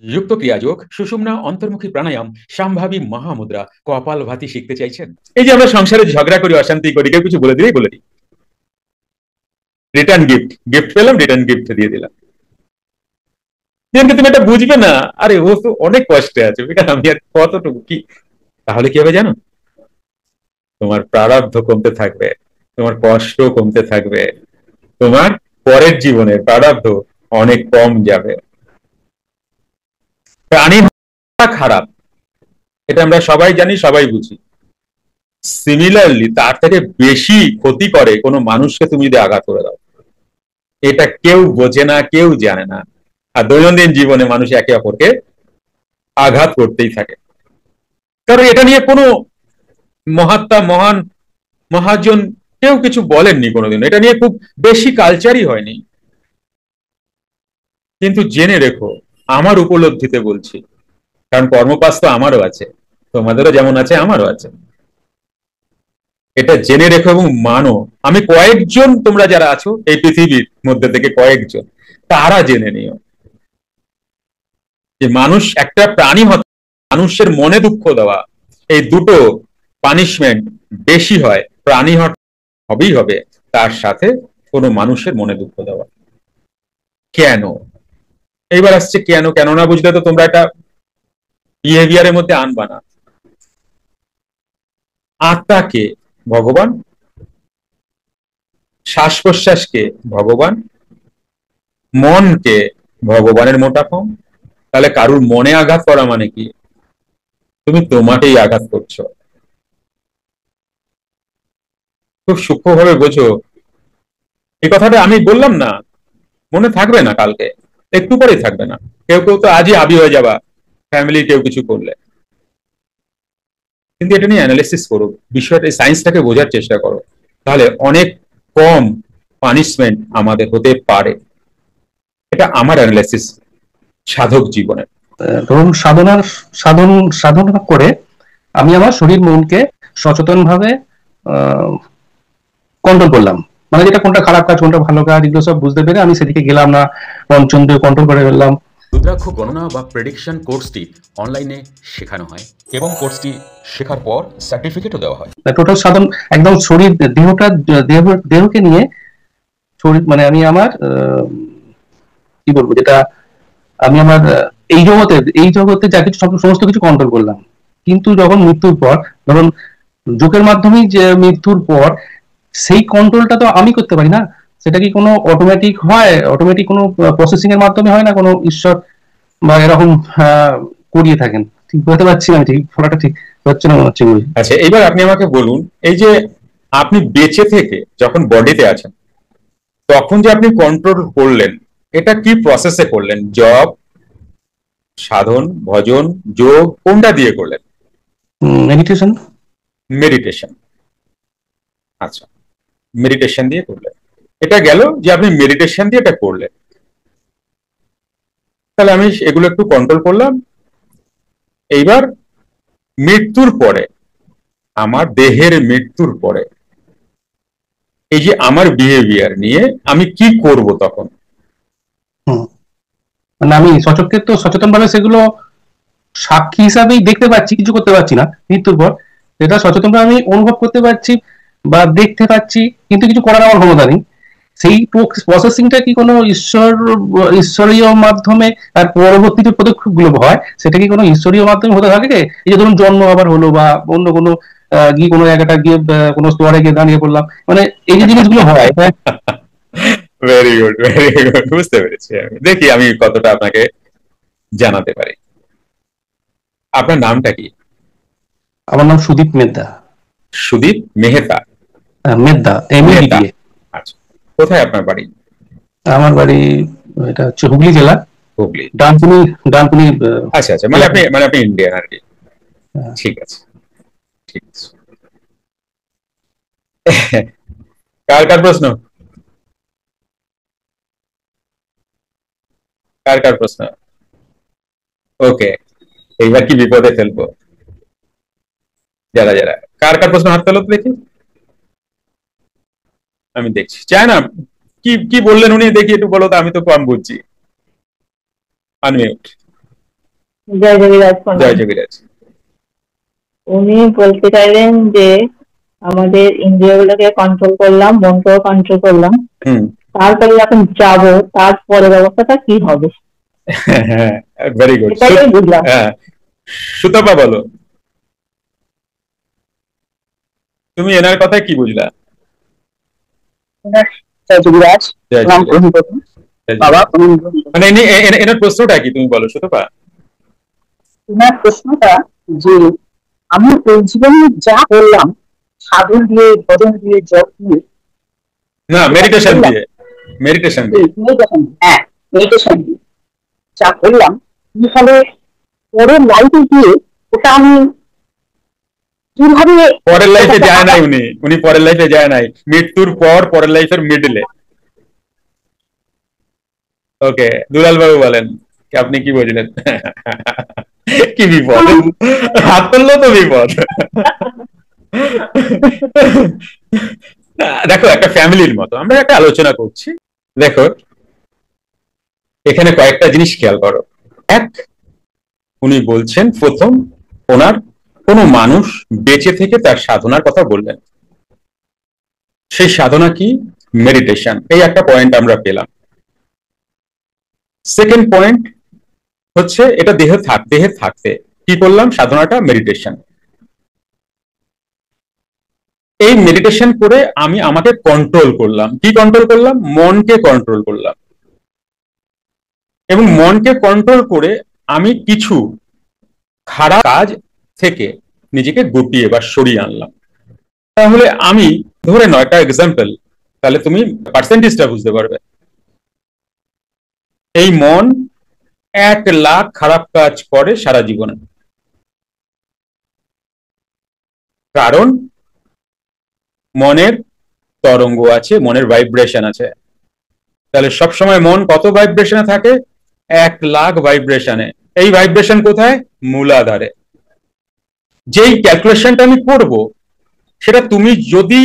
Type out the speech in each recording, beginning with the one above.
যুক্ত ক্রিয়াযোগ, সুষুম্না, অন্তর্মুখী প্রাণায়াম, সম্ভাবী মহামুদ্রা, কপালভাতি শিখতে চাইছেন? এই যে আমরা সংসারে ঝগড়া করি, অশান্তি করি, কেউ কিছু বলে দিলেই বলে দিই রিটার্ন গিফট, গিফট পেলাম, রিটার্ন গিফট দিয়ে দিলাম। কিন্তু তুমি এটা বুঝবে না, আরে ও তো অনেক কষ্টে আছে, বেকার আমি আর কতটুকু কি। তাহলে কি হবে জানো? তোমার প্রারব্ধ কমতে থাকবে, তোমার কষ্ট কমতে থাকবে, তোমার পরের জীবনের প্রারব্ধ অনেক কম যাবে। প্রাণী খারাপ, এটা আমরা সবাই জানি, সবাই বুঝি। সিমিলারলি তার থেকে বেশি ক্ষতি করে কোনো মানুষকে তুমি যদি আঘাত করে দাও। এটা কেউ বোঝে না, কেউ জানে না। আর দৈনন্দিন জীবনে মানুষ একে অপরকে আঘাত করতেই থাকে। কারণ এটা নিয়ে কোনো মহাত্মা, মহান, মহাজন কেউ কিছু বলেননি কোনোদিন, এটা নিয়ে খুব বেশি কালচারই হয়নি। কিন্তু জেনে রেখো, আমার উপলব্ধিতে বলছি, কারণ কর্মপাশ তো আমারও আছে, তোমাদেরও যেমন আছে আমারও আছে। এটা জেনে রেখো এবং মানো। আমি কয়েকজন, তোমরা যারা আছো এই পৃথিবীর মধ্যে থেকে কয়েকজন, তারা জেনে নিও যে মানুষ একটা প্রাণী হত্যা, মানুষের মনে দুঃখ দেওয়া, এই দুটো পানিশমেন্ট বেশি হয়। প্রাণী হত্যা হবেই হবে, তার সাথে কোনো মানুষের মনে দুঃখ দেওয়া। কেন? এইবার আসছে কেন। কেন না বুঝলে তো তোমরা এটা বিহেভিয়ারের মধ্যে আনবা না। আত্মাকে ভগবান, শ্বাস প্রশ্বাসকে ভগবান, মনকে ভগবানের মোটা ফর্ম। তাহলে কারুর মনে আঘাত করা মানে কি? তুমি তোমাকেই আঘাত করছো। খুব সূক্ষ্মভাবে বোঝো। এই কথাটা আমি বললাম না, মনে থাকবে না কালকে, একটু পরেই থাকবে না। কেউ কেউ তো আজই হাবি হয়ে যাবা ফ্যামিলি কেউ কিছু করলে। কিন্তু এটা নিয়ে অ্যানালিসিস করো, বিষয়টা সায়েন্সটাকে বোঝার চেষ্টা করো, তাহলে অনেক কম পানিশমেন্ট আমাদের হতে পারে। এটা আমার অ্যানালিসিস সাধক জীবনে। ধরুন সাধন সাধনা করে আমি আমার শরীর মনকে সচেতন ভাবে কন্ট্রোল করলাম, মানে যেটা কোনটা খারাপ কাজ কোনটা ভালো কাজ এগুলো সব বুঝতে পেরে আমি সেদিকে গেলাম না, পঞ্চম কন্ট্রোল করে ফেললাম। রুদ্রাক্ষ গণনা বা প্রেডিকশন কোর্সটি অনলাইনে শেখানো হয় এবং কোর্সটি শেখার পর সার্টিফিকেটও দেওয়া হয়। টোটাল সাধন একদম শরীর দেহটা, দেহকে নিয়ে শরীর, মানে আমি আমার কি বলবো, যেটা আমি আমার এই জগতে যা কিছু সমস্ত কিছু কন্ট্রোল করলাম। কিন্তু যখন মৃত্যুর পর, ধরুন যোগের মাধ্যমেই যে মৃত্যুর পর সেই কন্ট্রোলটা তো আমি করতে পারি না। সেটা কি কোনো অটোমেটিক হয়, অটোমেটিক কোনো প্রসেসিং এর মাধ্যমে হয় না, কোনো ঈশ্বর বা এরকম করিয়ে থাকেন? ঠিক বলতে পারছি না, আমি ঠিক ফলাটা ঠিক হচ্ছে না মনে হচ্ছে। আচ্ছা, এবার আপনি আমাকে বলুন, এই যে আপনি বেঁচে থেকে যখন বডিতে আছেন, তখন যে আপনি কন্ট্রোল করলেন, এটা কি প্রসেসে করলেন? জব, সাধন, ভজন, যোগ, কোনটা দিয়ে করলেন? মেডিটেশন। মেডিটেশন। আচ্ছা, মেডিটেশন দিয়ে করলেন। এটা গেল যে আপনি মেডিটেশন দিয়ে এটা করলেন। তাহলে আমি এগুলো একটু কন্ট্রোল করলাম। এইবার মৃত্যুর পরে, আমার দেহের মৃত্যুর পরে, এই যে আমার বিহেভিয়ার নিয়ে আমি কি করব তখন? মানে আমি সচক্ষে তো সচেতন ভাবে সেগুলো সাক্ষী হিসাবেই দেখতে পাচ্ছি, কিছু করতে পারছি না মৃত্যুর পর। এটা সচেতন ভাবে আমি অনুভব করতে পারছি বা দেখতে পাচ্ছি, কিন্তু কিছু করার আমার ক্ষমতা নেই। সেই প্রসেসিংটা কি কোনো ঈশ্বরীয় মাধ্যমে, আর পরবর্তী যে পদক্ষেপ গুলো হয় সেটা কি কোনো ঈশ্বরীয় মাধ্যমে হতে থাকে? এই যে ধরুন জন্ম আবার হলো, বা অন্য কোনো গিয়ে কোনো জায়গাটা গিয়ে কোনো স্তরে গিয়ে দাঁড়িয়ে পড়লাম, মানে এই যে জিনিসগুলো হয়। ভেরি গুড, ভেরি গুড, বুঝতে পেরেছি। আমি দেখি আমি কতটা আপনাকে জানাতে পারি। আপনার নামটা কি? আমার নাম সুদীপ মেদ্দা। সুদীপ মেহতা? মেদ্দা, MEDDA। মেহতা। আচ্ছা, কোথায় আপনার বাড়ি? আমার বাড়ি, এটা হচ্ছে হুগলি জেলা, হুগলি। ডানকুনি। ডানকুনি আচ্ছা আচ্ছা, মানে এলাকা। আপনি ইন্ডিয়ান আর কি। ঠিক আছে, ঠিক আছে। কার কার প্রশ্ন? কার কার প্রশ্ন? ওকে, এইবার কি বিপদে ফেলবো। যারা যারা কার কার প্রশ্ন হাত তোলো তো দেখি, আমি দেখছি। চায় না, কি কি বললেন উনি দেখি একটু বলো তো, আমি তো কম বুঝছি। আনমিউট। জয় যোগীরাজ জয় প্রণাম। যোগীরাজ। উনি বলতে চাইলেন যে আমাদের ইন্দ্রিয়গুলোকে কন্ট্রোল করলাম, মনকেও কন্ট্রোল করলাম, তারপরে যখন যাব তার পরের অবস্থাটা কি হবে, হ্যাঁ, ভেরি গুড। এটাই আমি বুঝলাম। হ্যাঁ, সুতপা বলো, তুমি এনার কথায় কি বুঝলা? জয় যোগীরাজ, জয় প্রণাম যোগীরাজ। গ্রহণ করুন বাবা। মানে এনার প্রশ্নটা কি তুমি বলো সুতপা? তোমার প্রশ্নটা যে আমি এই জীবনে যা করলাম, সাধন দিয়ে, ভজন দিয়ে, জপ দিয়ে, না, মেডিটেশন দিয়ে, মেডিটেশন দিয়ে। হ্যাঁ, মেডিটেশন দিয়ে যা করলাম, ফলে পরের লাইফে গিয়ে ওটা আমি কিভাবে পরের লাইফে যায় নাই, উনি পরের লাইফে যায় নাই, মৃত্যুর পর পরের লাইফের মিডলে। ওকে, দুলাল বাবু বলেন আপনি কি বুঝলেন? কি বিপদ, হাত তুললো তো বিপদ। দেখো, একটা ফ্যামিলির মতো আমরা একটা আলোচনা করছি। দেখো, এখানে কয়েকটা জিনিস খেয়াল করো। এক, উনি বলছেন প্রথম, ওনার কোন মানুষ বেঁচে থেকে তার সাধনার কথা বললেন। সেই সাধনা কি? মেডিটেশন। এই একটা পয়েন্ট আমরা পেলাম। সেকেন্ড পয়েন্ট হচ্ছে এটা দেহে থাকতে কি করলাম? সাধনাটা মেডিটেশন। এই মেডিটেশন করে আমি আমাকে কন্ট্রোল করলাম। কি কন্ট্রোল করলাম? মনকে কন্ট্রোল করলাম। এবং মনকে কন্ট্রোল করে আমি কিছু খারাপ কাজ থেকে নিজেকে গুটিয়ে বা সরিয়ে আনলাম। তাহলে আমি ধরে নাও একটা এক্সাম্পল, তাহলে তুমি পার্সেন্টেজটা বুঝতে পারবে। এই মন 1,00,000 খারাপ কাজ করে সারা জীবনে, কারণ মনের তরঙ্গ আছে, মনের ভাইব্রেশন আছে। তাহলে সবসময় মন কত ভাইব্রেশনে থাকে? 1,00,000 ভাইব্রেশনে। এই ভাইব্রেশন কোথায়? মূলাধারে। যেই ক্যালকুলেশনটা আমি করব, সেটা তুমি যদি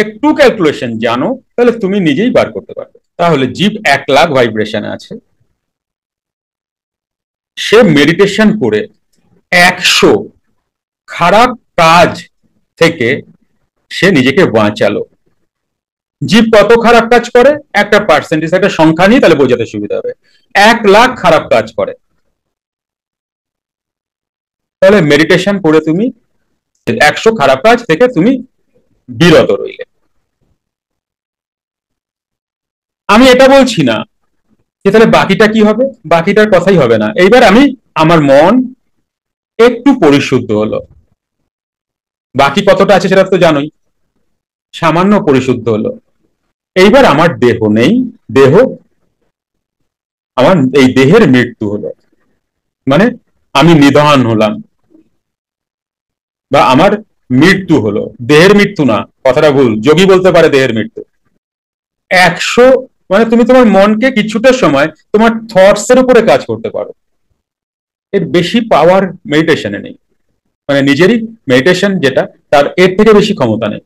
একটু ক্যালকুলেশন জানো তাহলে তুমি নিজেই বার করতে পারবে। তাহলে জীব 1,00,000 ভাইব্রেশনে আছে, সে মেডিটেশন করে 100 খারাপ কাজ থেকে সে নিজেকে বাঁচালো। জীব কত খারাপ কাজ করে? একটা পার্সেন্টেজ, একটা সংখ্যা নিয়ে তাহলে বোঝাতে সুবিধা হবে। 1,00,000 খারাপ কাজ করে। তাহলে মেডিটেশন করে তুমি 100 খারাপ কাজ থেকে তুমি বিরত রইলে। আমি এটা বলছি না যে তাহলে বাকিটা কি হবে, বাকিটার কথাই হবে না। এইবার আমি, আমার মন একটু পরিশুদ্ধ হলো, বাকি কতটা আছে সেটা তো জানোই, সামান্য পরিশুদ্ধ হলো। এইবার আমার দেহ নেই, দেহ, আমার এই দেহের মৃত্যু হলো, মানে আমি নিধন হলাম বা আমার মৃত্যু হলো। দেহের মৃত্যু না, কথাটা ভুল, যোগী বলতে পারে দেহের মৃত্যু। 100 মানে তুমি তোমার মনকে কিছুটা সময় তোমার থটস এর উপরে কাজ করতে পারো। এর বেশি পাওয়ার মেডিটেশনে নেই, মানে নিজেরই মেডিটেশন যেটা, তার এর থেকে বেশি ক্ষমতা নেই।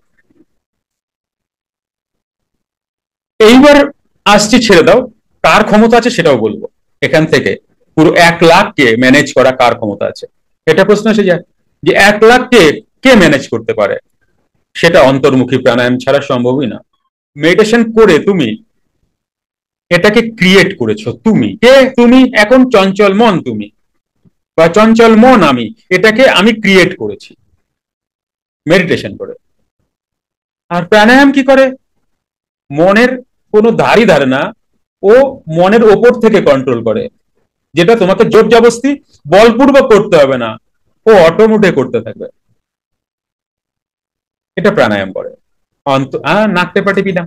এইবার আসছি, ছেড়ে দাও, কার ক্ষমতা আছে সেটাও বলবো। এখান থেকে পুরো 1,00,000 কে ম্যানেজ করা কার ক্ষমতা আছে, এটা প্রশ্ন এসে যায় যে 1,00,000 কে কে ম্যানেজ করতে পারে। সেটা অন্তর্মুখী প্রাণায়াম ছাড়া সম্ভবই না। মেডিটেশন করে তুমি এটাকে ক্রিয়েট করেছো। তুমি কে? তুমি এখন চঞ্চল মন, তুমি বা চঞ্চল মন আমি, এটাকে আমি ক্রিয়েট করেছি মেডিটেশন করে। আর প্রাণায়াম কি করে? মনের কোনো ধারই ধারে না, ও মনের ওপর থেকে কন্ট্রোল করে, যেটা তোমাকে জোর জবস্তি বলপূর্বক করতে হবে না, ও অটোমেটে করতে থাকবে। এটা প্রাণায়াম করে। নাকতে পাটিবি না,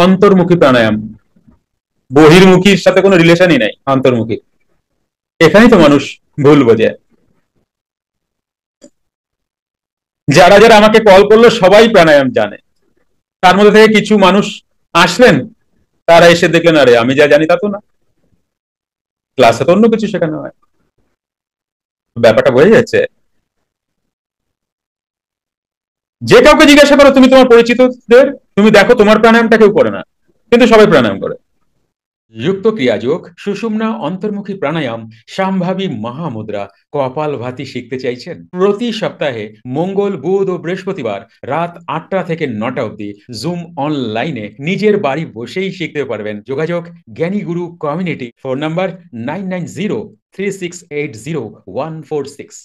অন্তর্মুখী প্রাণায়াম, বহির্মুখীর সাথে কোনো রিলেশনই নাই, অন্তর্মুখী। এখানেই তো মানুষ ভুল বোঝে। যারা যারা আমাকে কল করলো সবাই প্রাণায়াম জানে, তার মধ্যে থেকে কিছু মানুষ আসলেন, তারা এসে দেখলেন আরে আমি যা জানি তা তো না, ক্লাসে তো অন্য কিছু শেখানো হয়। ব্যাপারটা বোঝা যাচ্ছে? যে কাউকে জিজ্ঞাসা করো, তুমি তোমার পরিচিতদের, তুমি দেখো তোমার প্রাণায়ামটা কেউ করে না, কিন্তু সবাই প্রাণায়াম করে। যুক্ত ক্রিয়াযোগ, সুষুম্না অন্তর্মুখী প্রাণায়াম, সম্ভাবী মহামুদ্রা, কপালভাতি শিখতে চাইছেন? প্রতি সপ্তাহে মঙ্গল, বুধ ও বৃহস্পতিবার রাত 8টা থেকে 9টা অবধি জুম অনলাইনে নিজের বাড়ি বসেই শিখতে পারবেন। যোগাযোগ জ্ঞানী গুরু কমিউনিটি, ফোন নাম্বার 9903680146।